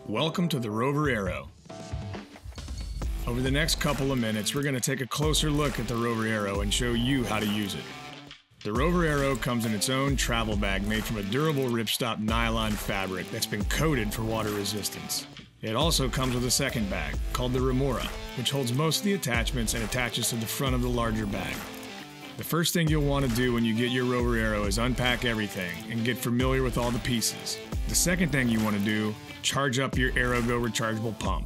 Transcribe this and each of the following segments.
Welcome to the Rover Aero. Over the next couple of minutes, we're going to take a closer look at the Rover Aero and show you how to use it. The Rover Aero comes in its own travel bag made from a durable ripstop nylon fabric that's been coated for water resistance. It also comes with a second bag, called the Remora, which holds most of the attachments and attaches to the front of the larger bag. The first thing you'll want to do when you get your Rover Aero is unpack everything and get familiar with all the pieces. The second thing you want to do, charge up your AeroGo rechargeable pump.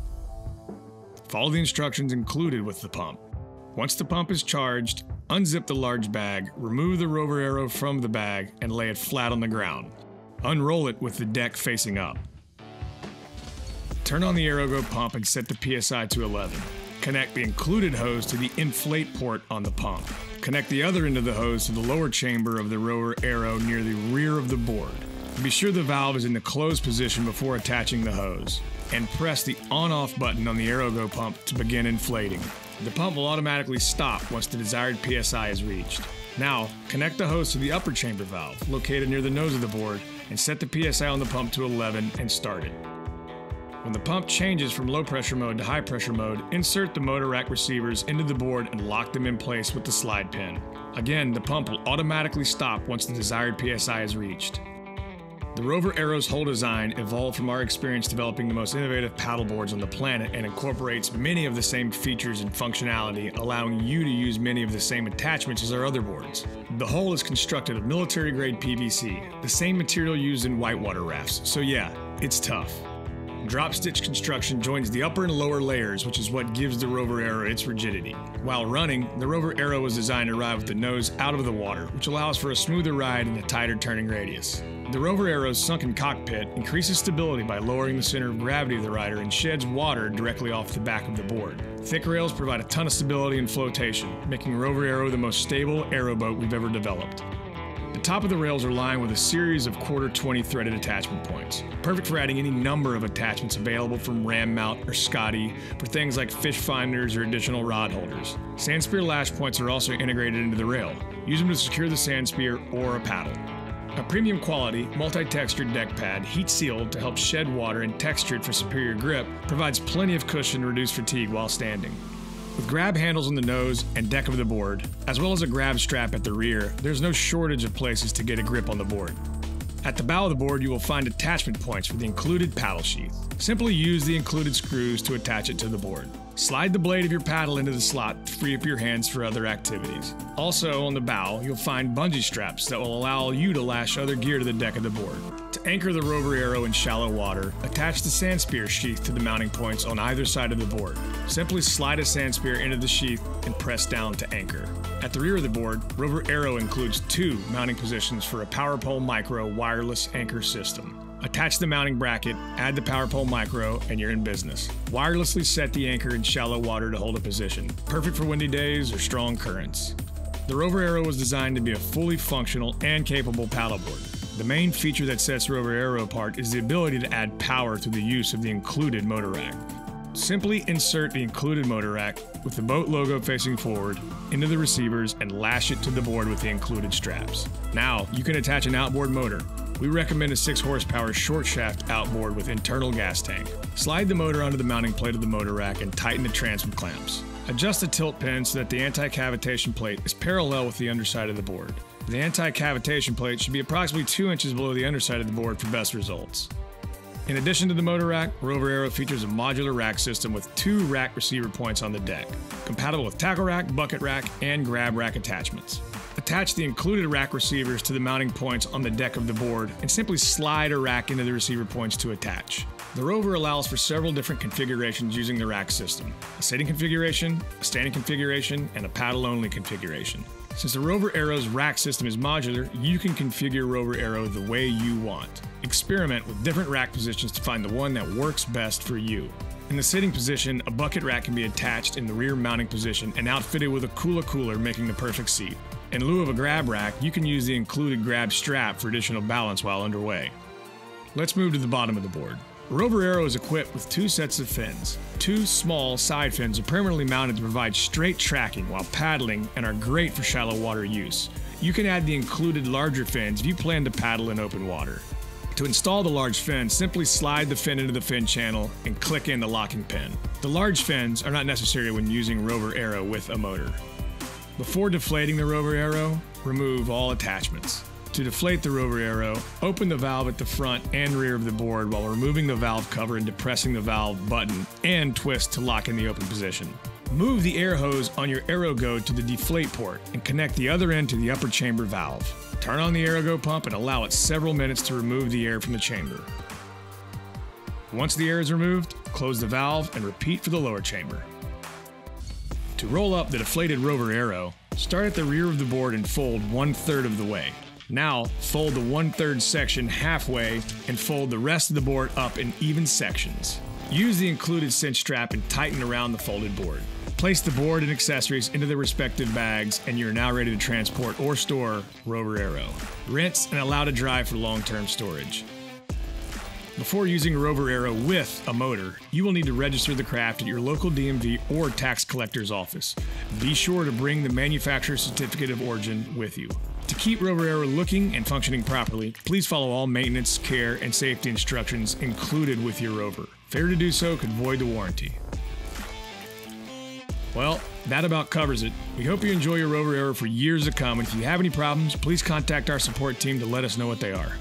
Follow the instructions included with the pump. Once the pump is charged, unzip the large bag, remove the Rover Aero from the bag, and lay it flat on the ground. Unroll it with the deck facing up. Turn on the AeroGo pump and set the PSI to 11. Connect the included hose to the inflate port on the pump. Connect the other end of the hose to the lower chamber of the Rover Aero near the rear of the board. Be sure the valve is in the closed position before attaching the hose, and press the on-off button on the AeroGo pump to begin inflating. The pump will automatically stop once the desired PSI is reached. Now, connect the hose to the upper chamber valve, located near the nose of the board, and set the PSI on the pump to 11 and start it. When the pump changes from low pressure mode to high pressure mode, insert the motor rack receivers into the board and lock them in place with the slide pin. Again, the pump will automatically stop once the desired PSI is reached. The Rover Aero's whole design evolved from our experience developing the most innovative paddleboards on the planet and incorporates many of the same features and functionality, allowing you to use many of the same attachments as our other boards. The hull is constructed of military-grade PVC, the same material used in whitewater rafts, so yeah, it's tough. Drop stitch construction joins the upper and lower layers, which is what gives the Rover Aero its rigidity. While running, the Rover Aero was designed to ride with the nose out of the water, which allows for a smoother ride and a tighter turning radius. The Rover Aero's sunken cockpit increases stability by lowering the center of gravity of the rider and sheds water directly off the back of the board. Thick rails provide a ton of stability and flotation, making Rover Aero the most stable aeroboat we've ever developed. The top of the rails are lined with a series of quarter 20 threaded attachment points, perfect for adding any number of attachments available from Ram Mount or Scotty for things like fish finders or additional rod holders. Sand spear lash points are also integrated into the rail. Use them to secure the sand spear or a paddle. A premium quality, multi-textured deck pad, heat sealed to help shed water and textured for superior grip, provides plenty of cushion to reduce fatigue while standing. With grab handles on the nose and deck of the board, as well as a grab strap at the rear, there's no shortage of places to get a grip on the board. At the bow of the board, you will find attachment points for the included paddle sheath. Simply use the included screws to attach it to the board. Slide the blade of your paddle into the slot to free up your hands for other activities. Also, on the bow, you'll find bungee straps that will allow you to lash other gear to the deck of the board. To anchor the Rover Aero in shallow water, attach the sand spear sheath to the mounting points on either side of the board. Simply slide a sand spear into the sheath and press down to anchor. At the rear of the board, Rover Aero includes two mounting positions for a PowerPole Micro wireless anchor system. Attach the mounting bracket, add the PowerPole Micro, and you're in business. Wirelessly set the anchor in shallow water to hold a position. Perfect for windy days or strong currents. The Rover Aero was designed to be a fully functional and capable paddleboard. The main feature that sets Rover Aero apart is the ability to add power through the use of the included motor rack. Simply insert the included motor rack with the boat logo facing forward into the receivers and lash it to the board with the included straps. Now, you can attach an outboard motor. We recommend a 6 horsepower short shaft outboard with internal gas tank. Slide the motor onto the mounting plate of the motor rack and tighten the transom clamps. Adjust the tilt pin so that the anti-cavitation plate is parallel with the underside of the board. The anti-cavitation plate should be approximately 2 inches below the underside of the board for best results. In addition to the motor rack, Rover Aero features a modular rack system with 2 rack receiver points on the deck, compatible with tackle rack, bucket rack, and grab rack attachments. Attach the included rack receivers to the mounting points on the deck of the board and simply slide a rack into the receiver points to attach. The Rover allows for several different configurations using the rack system: a sitting configuration, a standing configuration, and a paddle-only configuration. Since the Rover Aero's rack system is modular, you can configure Rover Aero the way you want. Experiment with different rack positions to find the one that works best for you. In the sitting position, a bucket rack can be attached in the rear mounting position and outfitted with a cooler, making the perfect seat. In lieu of a grab rack, you can use the included grab strap for additional balance while underway. Let's move to the bottom of the board. Rover Aero is equipped with 2 sets of fins. 2 small side fins are permanently mounted to provide straight tracking while paddling and are great for shallow water use. You can add the included larger fins if you plan to paddle in open water. To install the large fin, simply slide the fin into the fin channel and click in the locking pin. The large fins are not necessary when using Rover Aero with a motor. Before deflating the Rover Aero, remove all attachments. To deflate the Rover Aero, open the valve at the front and rear of the board while removing the valve cover and depressing the valve button, and twist to lock in the open position. Move the air hose on your AeroGo to the deflate port and connect the other end to the upper chamber valve. Turn on the AeroGo pump and allow it several minutes to remove the air from the chamber. Once the air is removed, close the valve and repeat for the lower chamber. To roll up the deflated Rover Aero, start at the rear of the board and fold 1/3 of the way. Now, fold the 1/3 section halfway and fold the rest of the board up in even sections. Use the included cinch strap and tighten around the folded board. Place the board and accessories into their respective bags and you're now ready to transport or store Rover Aero. Rinse and allow to dry for long-term storage. Before using a Rover Aero with a motor, you will need to register the craft at your local DMV or tax collector's office. Be sure to bring the manufacturer's certificate of origin with you. To keep Rover Aero looking and functioning properly, please follow all maintenance, care, and safety instructions included with your Rover. Failure to do so could void the warranty. Well, that about covers it. We hope you enjoy your Rover Aero for years to come, and if you have any problems, please contact our support team to let us know what they are.